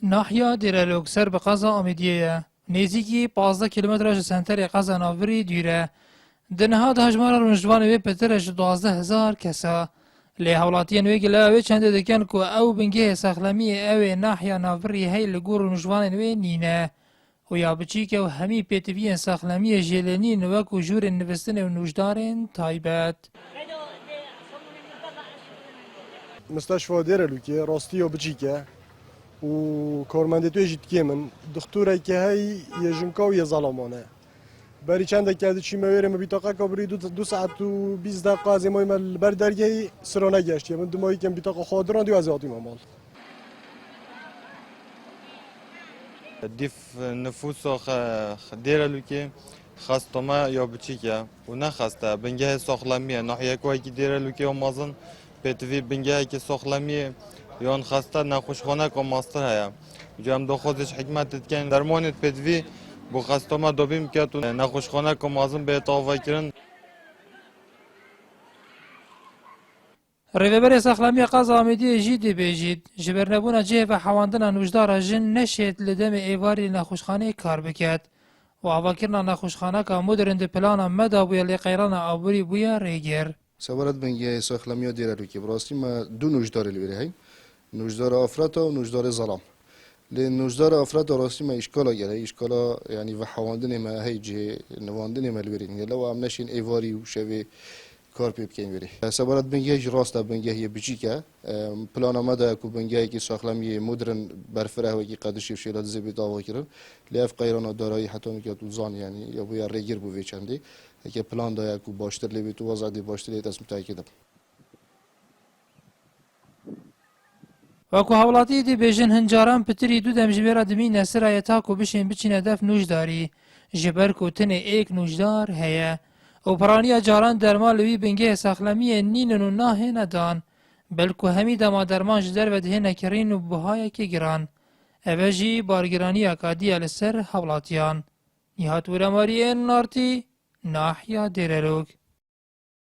ناحیه دیرلوک سر به قزا آمیدیه نزدیکی 15 کیلومترش سنتر قزا ناوری دیره دنها هجمار رنجوان وی پترش 12,000 کسا لی حولاتین وی گله وی چند دکن کو او بنگه سخلمی او ناحیه ناوری هی لگور رنجوان وی نینه و یا بچی که همی پیتوی سخلمی جلنین و کو جور نوستن و نوجدارن تایبت مستشفى دیرلوکی راستی و بچیکه و کارمندتوی جیت که من دکتره که هی یه جنکاو یه ظلمانه بری چند که چی مویره مبیتاقه کابری 2 ساعت و 20 دقیقه از مای مال بر درگی سرانه گشتی من دمایی که بیتاقه خادران دیو از آتی مال ديف نفوس ديرلوكي خاصتما يا بتشيكا ونخاستا بنجاه سوخلامية ناحية كواكي ديرلوكي ومازن بتفي بنجاه كي سوخلامية يون خاستا نخوشخانه كو ماستر هيا جام دو خودش حكمت تتكن درمانت بتفي بو خاصتما دوبيم كاتو نخوشخانه كو مازن بيتاوا كرن ریوبر سخلامی قزا آمیدی جیدی بیجید جبرنبونا جه و حواندن نوجدار جن نشید لدم ایواری نخوشخانه کار بکد و آواکرنا نخوشخانه که مدرند پلانا مدا بویا لقیران آبوری بویا ریگر سوارت بنگه ساخلمی دیرلوکی براستی ما دو نوجدار الوری هی نوجدار آفراتا و نوجدار ظلام لان نوجدار آفراتا راستی ما اشکالا گره اشکالا یعنی و حواندن ما هی جه نواندن ما الوری نگه لو هم نشین ایواری و شوی کار پی بکنیم وری. سوارت بنگه راست بنگه یه بچیکه پلان آمده که بنگه کی ساخلمی مدرن برفره و کی قدشی وشیلات زبی داوا کردن لیف قیران دارایی حتی میگه تو زان یعنی یا بویا ریگر بوی چندی که پلان دایا که باشتر لیبی تو وضعی باشتر لیت اسم تاکیدم. وکو حولاتی دی بیجن هنجاران پتری دو دم جبرا دمی نصر آیتا کو بشین بچین هدف نوجداری جبر کو تن ایک نوجدار هیا و پرانیا جاران درمان لوی بنگه سخلمی نینن و ناه ندان بلکو همی دما درمان جدر و ده نکرین و بهای که گران اوجی بارگرانی اکادی لسر حولاتیان نهات ورماری نارتی ناحیا دیرلوک